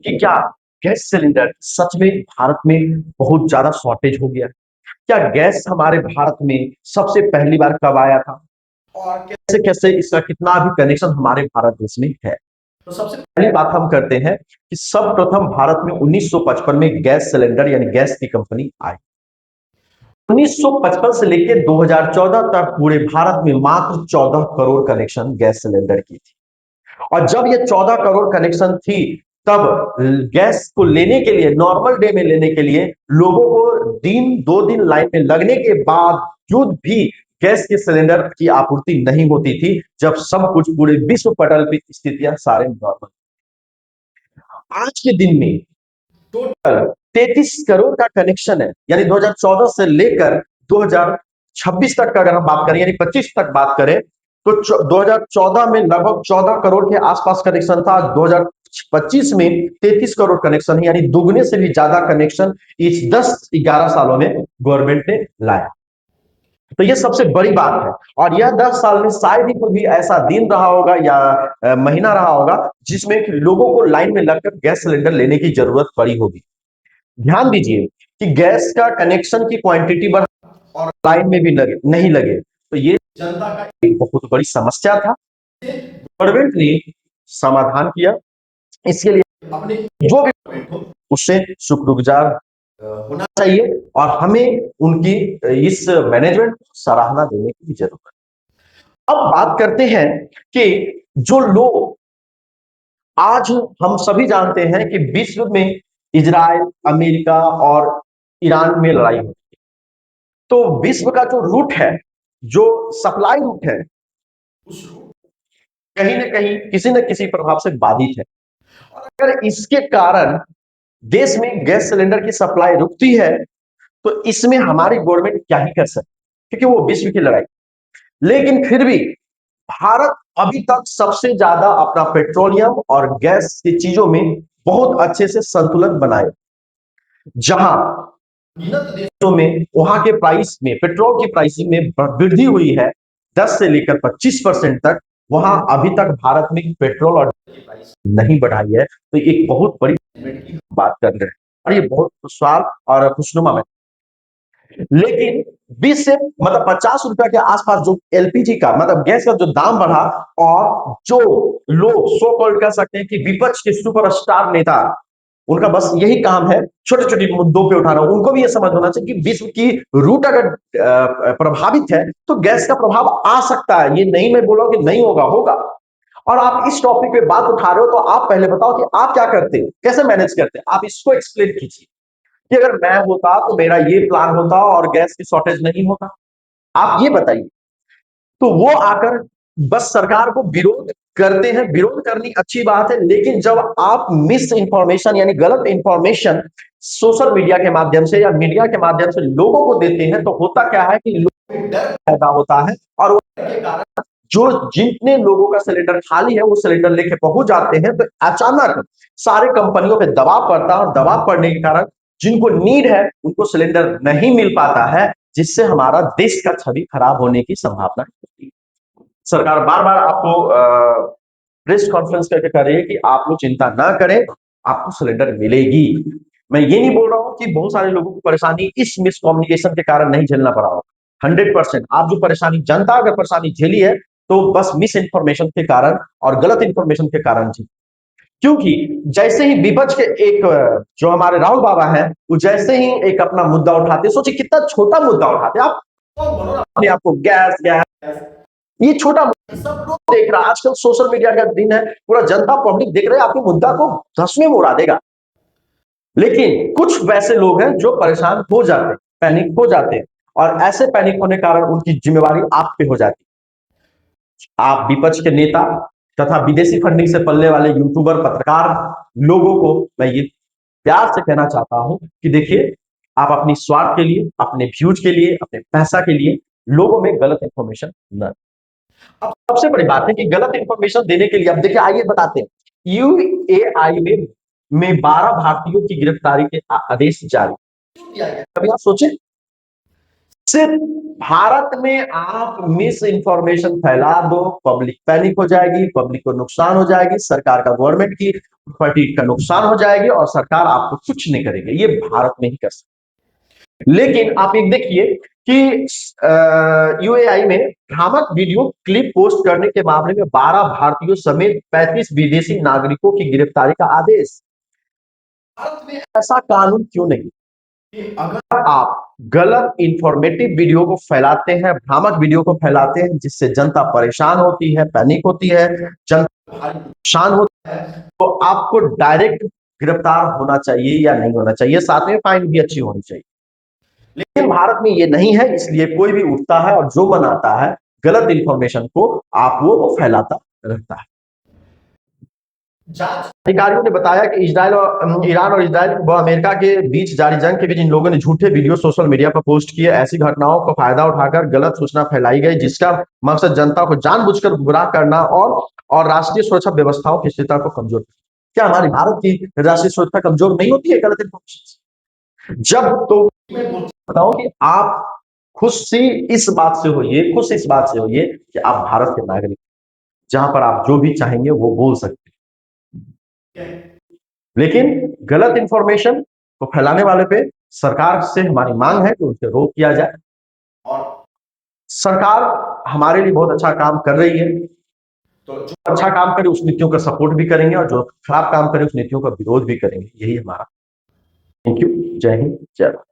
कि क्या gas cylinder सच में भारत में बहुत ज्यादा शॉर्टेज हो गया? क्या गैस हमारे भारत में सबसे पहली बार कब आया था और कैसे कैसे इसका कितना भी कनेक्शन हमारे भारत देश में है? तो सबसे पहली बात हम करते हैं कि सर्वप्रथम भारत में 1955 में गैस सिलेंडर यानी गैस की कंपनी आई। 1955 से लेकर 2014 तक पूरे भारत में मात्र 14 करोड़ कनेक्शन गैस सिलेंडर की थी। और जब ये 14 करोड़ कनेक्शन थी, तब गैस को लेने के लिए, नॉर्मल डे में लेने के लिए लोगों को दो दिन लाइन में लगने के बावजूद भी गैस के सिलेंडर की आपूर्ति नहीं होती थी, जब सब कुछ पूरे विश्व पटल की स्थितियां सारे नॉर्मल। आज के दिन में टोटल 33 करोड़ का कनेक्शन है, यानी 2014 से लेकर 2026 तक का अगर हम बात करें, यानी 25 तक बात करें, तो 2014 में लगभग 14 करोड़ के आसपास कनेक्शन था। 2025 में 33 करोड़ कनेक्शन है, यानी दुगने से भी ज्यादा कनेक्शन इस 10-11 सालों में गवर्नमेंट ने लाया। तो ये सबसे बड़ी बात है। और यह 10 साल में शायद ही कोई भी ऐसा दिन रहा होगा या महीना रहा होगा जिसमें लोगों को लाइन में लगकर गैस सिलेंडर लेने की जरूरत पड़ी होगी। ध्यान दीजिए कि गैस का कनेक्शन की क्वांटिटी बढ़ा और लाइन में भी नहीं लगे, तो ये जनता का एक बहुत बड़ी समस्या था। गवर्नमेंट ने समाधान किया। इसके लिए अपने जो भी उससे शुक्रगुजार होना चाहिए और हमें उनकी इस मैनेजमेंट को सराहना देने की जरूरत है। अब बात करते हैं कि जो लोग, आज हम सभी जानते हैं कि विश्व में इजराइल, अमेरिका और ईरान में लड़ाई होती है, तो विश्व का जो रूट है, जो सप्लाई रूट है, उस कहीं ना कहीं किसी न किसी प्रभाव से बाधित है। और अगर इसके कारण देश में गैस सिलेंडर की सप्लाई रुकती है, तो इसमें हमारी गवर्नमेंट क्या ही कर सकती, क्योंकि वो विश्व की लड़ाई। लेकिन फिर भी भारत अभी तक सबसे ज्यादा अपना पेट्रोलियम और गैस की चीजों में बहुत अच्छे से संतुलन बनाए। जहां देशों में वहां के प्राइस में, पेट्रोल की प्राइसिंग में वृद्धि हुई है 10 से लेकर 25% तक, वहां अभी तक भारत में पेट्रोल और की प्राइस नहीं बढ़ाई है। तो एक बहुत बड़ी बात कर रहे हैं और ये बहुत खुशहाल और खुशनुमा है। लेकिन 20 से मतलब 50 रुपए के आसपास जो एलपीजी का मतलब गैस का जो दाम बढ़ा, और जो लोग सो कॉल्ड कह सकते हैं कि विपक्ष के सुपरस्टार नेता, उनका बस यही काम है छोटे छोटे मुद्दों पे उठाना, उनको भी ये समझ होना चाहिए कि विश्व की रूट अगर प्रभावित है तो गैस का प्रभाव आ सकता है। ये नहीं मैं बोला कि नहीं होगा, होगा। और आप इस टॉपिक पे बात उठा रहे हो, तो आप पहले बताओ कि आप क्या करते हो, कैसे मैनेज करते हैं, आप इसको एक्सप्लेन कीजिए कि अगर मैं होता तो मेरा ये प्लान होता और गैस की शॉर्टेज नहीं होता। आप ये बताइए। तो वो आकर बस सरकार को विरोध करते हैं। विरोध करनी अच्छी बात है, लेकिन जब आप मिस इंफॉर्मेशन यानी गलत इंफॉर्मेशन सोशल मीडिया के माध्यम से या मीडिया के माध्यम से लोगों को देते हैं, तो होता क्या है कि लोगों में डर पैदा होता है, और वो डर के कारण जो जितने लोगों का सिलेंडर खाली है वो सिलेंडर लेके पहुंच जाते हैं, तो अचानक सारे कंपनियों पे दबाव पड़ता है, और दबाव पड़ने के कारण जिनको नीड है उनको सिलेंडर नहीं मिल पाता है, जिससे हमारा देश का छवि खराब होने की संभावना होती है। सरकार बार बार आपको प्रेस कॉन्फ्रेंस करके कह रही है कि आप लोग चिंता ना करें, आपको सिलेंडर मिलेगी। मैं ये नहीं बोल रहा हूं कि बहुत सारे लोगों को परेशानी इस मिसकम्युनिकेशन के कारण नहीं झेलना पड़ा हो। 100% आप जो परेशानी, जनता अगर परेशानी झेली है तो बस मिस इन्फॉर्मेशन के कारण और गलत इन्फॉर्मेशन के कारण झेली। क्योंकि जैसे ही विपक्ष के एक जो हमारे राहुल बाबा हैं, वो जैसे ही एक अपना मुद्दा उठाते, सोचिए कितना छोटा मुद्दा उठाते आप, अपने आपको गैस गैस, ये छोटा सब लोग देख रहा है। आजकल सोशल मीडिया का दिन है, पूरा जनता पब्लिक देख रहे हैं, आपके मुद्दा को धसने में उड़ा देगा। लेकिन कुछ वैसे लोग हैं जो परेशान हो जाते हैं, पैनिक हो जाते हैं, और ऐसे पैनिक होने के कारण उनकी जिम्मेवारी आप पे हो जाती है। आप विपक्ष के नेता तथा विदेशी फंडिंग से पलने वाले यूट्यूबर, पत्रकार लोगों को मैं ये प्यार से कहना चाहता हूं कि देखिए, आप अपनी स्वार्थ के लिए, अपने व्यूज के लिए, अपने पैसा के लिए लोगों में गलत इंफॉर्मेशन न। अब सबसे बड़ी बात है कि गलत इंफॉर्मेशन देने के लिए, अब देखिए आइए बताते हैं। यूएई में 12 भारतीयों की गिरफ्तारी के आदेश जारी। क्यों दिया गया? कभी आप सोचे, सिर्फ भारत में आप मिस इंफॉर्मेशन फैला दो, पब्लिक पैनिक हो जाएगी, पब्लिक को नुकसान हो जाएगी, सरकार का गवर्नमेंट की प्रॉपर्टी का नुकसान हो जाएगी और सरकार आपको कुछ नहीं करेगी। ये भारत में ही कर सकती। लेकिन आप एक देखिए कि यूएई में भ्रामक वीडियो क्लिप पोस्ट करने के मामले में 12 भारतीयों समेत 35 विदेशी नागरिकों की गिरफ्तारी का आदेश। भारत में ऐसा कानून क्यों नहीं कि अगर आप गलत इंफॉर्मेटिव वीडियो को फैलाते हैं, भ्रामक वीडियो को फैलाते हैं जिससे जनता परेशान होती है, पैनिक होती है, जनता परेशान होती है, तो आपको डायरेक्ट गिरफ्तार होना चाहिए या नहीं होना चाहिए, साथ में फाइन भी अच्छी होनी चाहिए। लेकिन भारत में ये नहीं है, इसलिए कोई भी उठता है और जो बनाता है गलत इंफॉर्मेशन को आप वो फैलाता रहता है। जांच अधिकारियों ने बताया कि इजराइल और ईरान और इजराइल व अमेरिका के बीच जारी जंग के बीच इन लोगों ने झूठे वीडियो सोशल मीडिया पर पोस्ट किए। ऐसी घटनाओं का फायदा उठाकर गलत सूचना फैलाई गई जिसका मकसद जनता को जानबूझकर गुमराह करना और राष्ट्रीय सुरक्षा व्यवस्थाओं की स्थिरता को कमजोर। क्या हमारी भारत की राष्ट्रीय सुरक्षा कमजोर नहीं होती है गलत इंफॉर्मेशन से? जब तो मैं बताऊं कि आप खुश इस बात से होइए कि आप भारत के नागरिक, जहां पर आप जो भी चाहेंगे वो बोल सकते हैं। लेकिन गलत इंफॉर्मेशन को फैलाने वाले पे सरकार से हमारी मांग है कि उसे रोक किया जाए। और सरकार हमारे लिए बहुत अच्छा काम कर रही है, तो जो अच्छा काम करे उस नीतियों का सपोर्ट भी करेंगे और जो खराब काम करे उस नीतियों का विरोध भी करेंगे। यही हमारा। Thank you. जय हिंद, जय भारत।